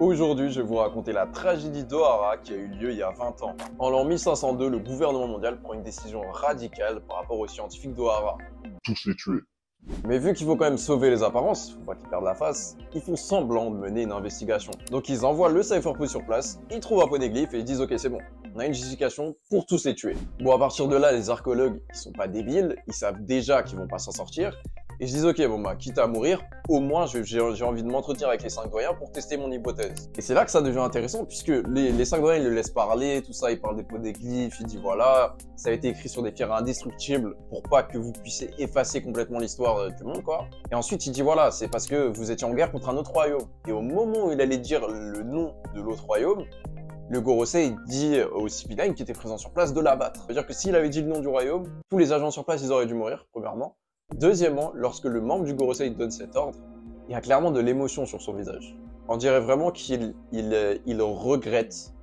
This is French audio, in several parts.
Aujourd'hui, je vais vous raconter la tragédie d'Ohara qui a eu lieu il y a 20 ans. En l'an 1502, le gouvernement mondial prend une décision radicale par rapport aux scientifiques d'Ohara. Tous les tuer. Mais vu qu'il faut quand même sauver les apparences, faut pas qu'ils perdent la face, ils font semblant de mener une investigation. Donc ils envoient le cypherpunk sur place, ils trouvent un poneglyphe et ils disent ok c'est bon, on a une justification pour tous les tuer. Bon à partir de là, les archéologues, ils sont pas débiles, ils savent déjà qu'ils vont pas s'en sortir, et je dis ok bon bah quitte à mourir, au moins j'ai envie de m'entretenir avec les 5 doyens pour tester mon hypothèse. Et c'est là que ça devient intéressant puisque les 5 doyens ils le laissent parler, tout ça, ils parlent des poneglyphes, ils disent voilà, ça a été écrit sur des pierres indestructibles pour pas que vous puissiez effacer complètement l'histoire du monde quoi. Et ensuite il dit voilà, c'est parce que vous étiez en guerre contre un autre royaume. Et au moment où il allait dire le nom de l'autre royaume, le Gorosei dit aux civiliens qui étaient présents sur place de l'abattre. C'est-à-dire que s'il avait dit le nom du royaume, tous les agents sur place ils auraient dû mourir, premièrement. Deuxièmement, lorsque le membre du Gorosei donne cet ordre, il y a clairement de l'émotion sur son visage. On dirait vraiment qu'il regrette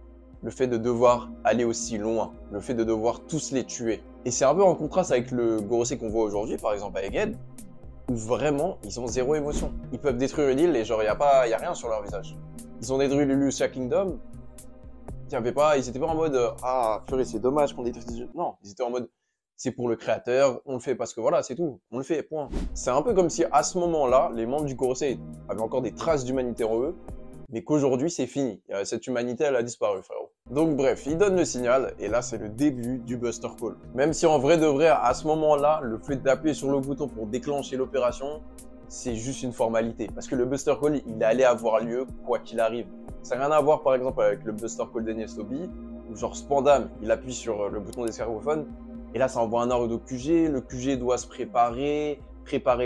le fait de devoir aller aussi loin, le fait de devoir tous les tuer. Et c'est un peu en contraste avec le Gorosei qu'on voit aujourd'hui, par exemple à Egghead, où vraiment, ils ont zéro émotion. Ils peuvent détruire une île et genre, y a rien sur leur visage. Ils ont détruit le Lucia Kingdom, ils étaient pas en mode « Ah, purée, c'est dommage qu'on détruise des îles. » Non, ils étaient en mode « C'est pour le créateur, on le fait parce que voilà, c'est tout, on le fait, point. » C'est un peu comme si à ce moment-là, les membres du Gorosei avaient encore des traces d'humanité en eux, mais qu'aujourd'hui, c'est fini. Cette humanité, elle a disparu, frérot. Donc bref, il donne le signal, et là, c'est le début du Buster Call. Même si en vrai de vrai, à ce moment-là, le fait d'appuyer sur le bouton pour déclencher l'opération, c'est juste une formalité. Parce que le Buster Call, il allait avoir lieu quoi qu'il arrive. Ça n'a rien à voir, par exemple, avec le Buster Call d'Enies Lobby, où genre Spandam, il appuie sur le bouton des servophones, et là, ça envoie un ordre au QG, le QG doit se préparer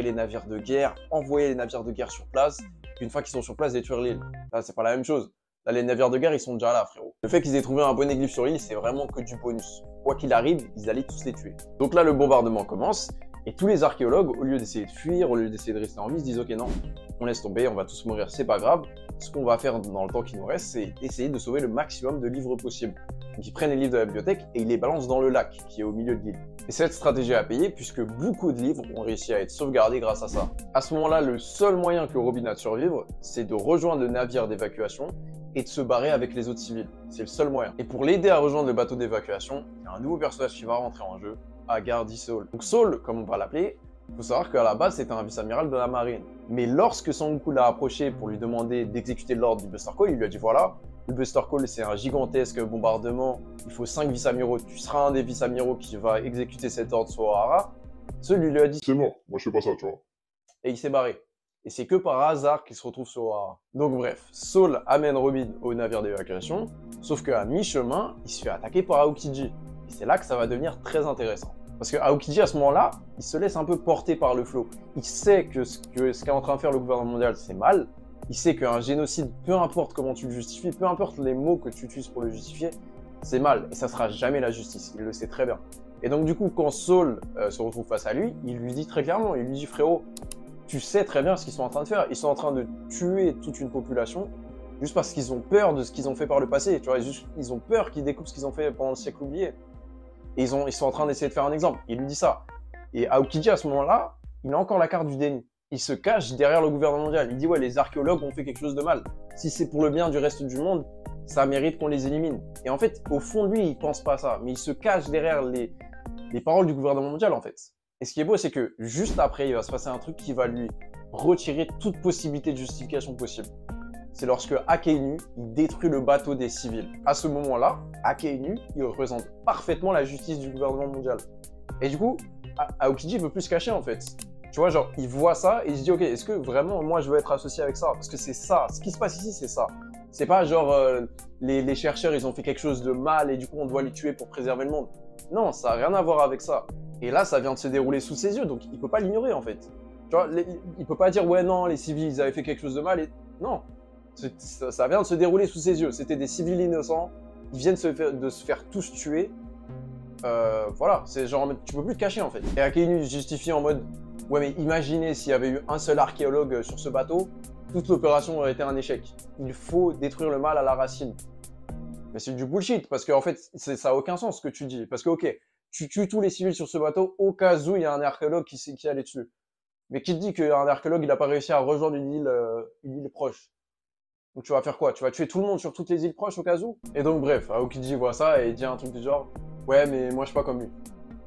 les navires de guerre, envoyer les navires de guerre sur place, une fois qu'ils sont sur place, détruire l'île. Là, c'est pas la même chose. Là, les navires de guerre, ils sont déjà là, frérot. Le fait qu'ils aient trouvé un poneglyphe sur l'île, c'est vraiment que du bonus. Quoi qu'il arrive, ils allaient tous les tuer. Donc là, le bombardement commence, et tous les archéologues, au lieu d'essayer de fuir, au lieu d'essayer de rester en vie, se disent ok, non, on laisse tomber, on va tous mourir, c'est pas grave. Ce qu'on va faire dans le temps qui nous reste, c'est essayer de sauver le maximum de livres possible. Donc ils prennent les livres de la bibliothèque et ils les balancent dans le lac qui est au milieu de l'île. Et cette stratégie a payé puisque beaucoup de livres ont réussi à être sauvegardés grâce à ça. À ce moment-là, le seul moyen que Robin a de survivre, c'est de rejoindre le navire d'évacuation et de se barrer avec les autres civils. C'est le seul moyen. Et pour l'aider à rejoindre le bateau d'évacuation, il y a un nouveau personnage qui va rentrer en jeu, Agardi Saul. Donc Saul, comme on va l'appeler, il faut savoir qu'à la base, c'était un vice-amiral de la marine. Mais lorsque Sangoku l'a approché pour lui demander d'exécuter l'ordre du Buster Call, il lui a dit voilà, le Buster Call c'est un gigantesque bombardement, il faut 5 vice-amiraux, tu seras un des vice-amiraux qui va exécuter cet ordre sur Ohara. Celui lui a dit C'est mort, moi je fais pas ça, tu vois. et il s'est barré. Et c'est que par hasard qu'il se retrouve sur Ohara. Donc bref, Saul amène Robin au navire d'évacuation, sauf qu'à mi-chemin, il se fait attaquer par Aokiji. Et c'est là que ça va devenir très intéressant. Parce que Aokiji, à ce moment-là, il se laisse un peu porter par le flot. Il sait que ce qu'est en train de faire le gouvernement mondial, c'est mal. Il sait qu'un génocide, peu importe comment tu le justifies, peu importe les mots que tu utilises pour le justifier, c'est mal. Et ça sera jamais la justice. Il le sait très bien. Et donc du coup, quand Saul se retrouve face à lui, il lui dit très clairement, il lui dit frérot, tu sais très bien ce qu'ils sont en train de faire. Ils sont en train de tuer toute une population juste parce qu'ils ont peur de ce qu'ils ont fait par le passé. Tu vois, ils ont peur qu'ils découpent ce qu'ils ont fait pendant le siècle oublié. Et ils sont en train d'essayer de faire un exemple. Il lui dit ça. Et Aokiji, à ce moment-là, il a encore la carte du déni. Il se cache derrière le gouvernement mondial. Il dit, ouais, les archéologues ont fait quelque chose de mal. Si c'est pour le bien du reste du monde, ça mérite qu'on les élimine. Et en fait, au fond de lui, il pense pas à ça. Mais il se cache derrière les paroles du gouvernement mondial, en fait. Et ce qui est beau, c'est que juste après, il va se passer un truc qui va lui retirer toute possibilité de justification possible. C'est lorsque Akainu, il détruit le bateau des civils. À ce moment-là, Akainu, il représente parfaitement la justice du gouvernement mondial. Et du coup, Aokiji veut plus se cacher en fait. Tu vois, genre, il voit ça et il se dit, ok, est-ce que vraiment moi je veux être associé avec ça? Parce que c'est ça, ce qui se passe ici, c'est ça. C'est pas genre, les chercheurs, ils ont fait quelque chose de mal et du coup on doit les tuer pour préserver le monde. Non, ça n'a rien à voir avec ça. Et là, ça vient de se dérouler sous ses yeux, donc il peut pas l'ignorer en fait. Tu vois, il peut pas dire, ouais, non, les civils, ils avaient fait quelque chose de mal et... Non. Ça vient de se dérouler sous ses yeux. C'était des civils innocents. Ils viennent de se faire tous tuer. Voilà, c'est genre, tu peux plus te cacher en fait. Et Akainu justifie en mode, ouais mais imaginez s'il y avait eu un seul archéologue sur ce bateau, toute l'opération aurait été un échec. Il faut détruire le mal à la racine. Mais c'est du bullshit, parce qu'en fait, ça n'a aucun sens ce que tu dis. Parce que ok, tu tues tous les civils sur ce bateau au cas où il y a un archéologue qui allait dessus. Mais qui te dit qu'un archéologue, il n'a pas réussi à rejoindre une île proche? Donc tu vas faire quoi? Tu vas tuer tout le monde sur toutes les îles proches au cas où? Et donc bref, Aokiji voit ça et il dit un truc du genre, ouais mais moi je suis pas comme lui.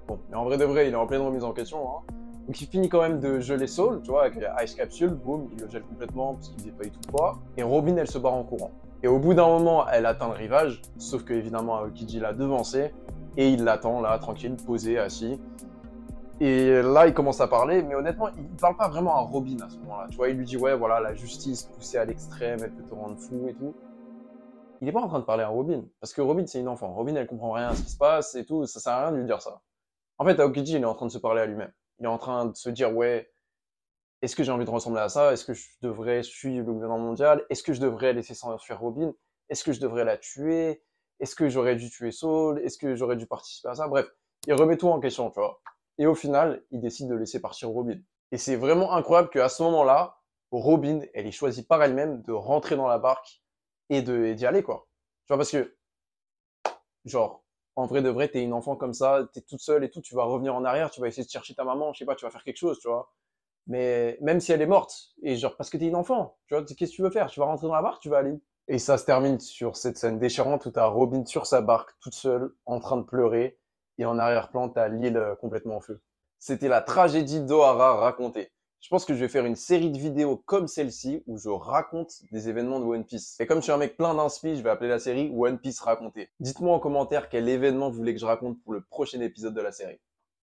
Bon, mais en vrai de vrai, il est en pleine remise en question, hein. Donc il finit quand même de geler Saul, tu vois, avec Ice Capsule, boum, il le gèle complètement parce qu'il faisait pas du tout froid. Et Robin, elle se barre en courant. Et au bout d'un moment, elle atteint le rivage, sauf que évidemment Aokiji l'a devancé, et il l'attend là, tranquille, posé, assis. Et là, il commence à parler, mais honnêtement, il parle pas vraiment à Robin à ce moment-là. Tu vois, il lui dit, ouais, voilà, la justice poussée à l'extrême, elle peut te rendre fou et tout. Il est pas en train de parler à Robin, parce que Robin, c'est une enfant. Robin, elle comprend rien à ce qui se passe et tout, ça sert à rien de lui dire ça. En fait, Aokiji, il est en train de se parler à lui-même. Il est en train de se dire, ouais, est-ce que j'ai envie de ressembler à ça? Est-ce que je devrais suivre le gouvernement mondial? Est-ce que je devrais laisser s'enfuir Robin? Est-ce que je devrais la tuer? Est-ce que j'aurais dû tuer Saul? Est-ce que j'aurais dû participer à ça? Bref, il remet tout en question, tu vois. Et au final, il décide de laisser partir Robin. Et c'est vraiment incroyable qu'à ce moment-là, Robin, elle ait choisi par elle-même de rentrer dans la barque et d'y aller, quoi. Tu vois, parce que, genre, en vrai de vrai, t'es une enfant comme ça, t'es toute seule et tout, tu vas revenir en arrière, tu vas essayer de chercher ta maman, je sais pas, tu vas faire quelque chose, tu vois. Mais même si elle est morte, et genre parce que t'es une enfant, tu vois, qu'est-ce que tu veux faire? Tu vas rentrer dans la barque, tu vas aller où? Et ça se termine sur cette scène déchirante où t'as Robin sur sa barque, toute seule, en train de pleurer, et en arrière-plan, t'as l'île complètement en feu. C'était la tragédie d'Ohara racontée. Je pense que je vais faire une série de vidéos comme celle-ci où je raconte des événements de One Piece. Et comme je suis un mec plein d'inspi, je vais appeler la série One Piece raconté. Dites-moi en commentaire quel événement vous voulez que je raconte pour le prochain épisode de la série.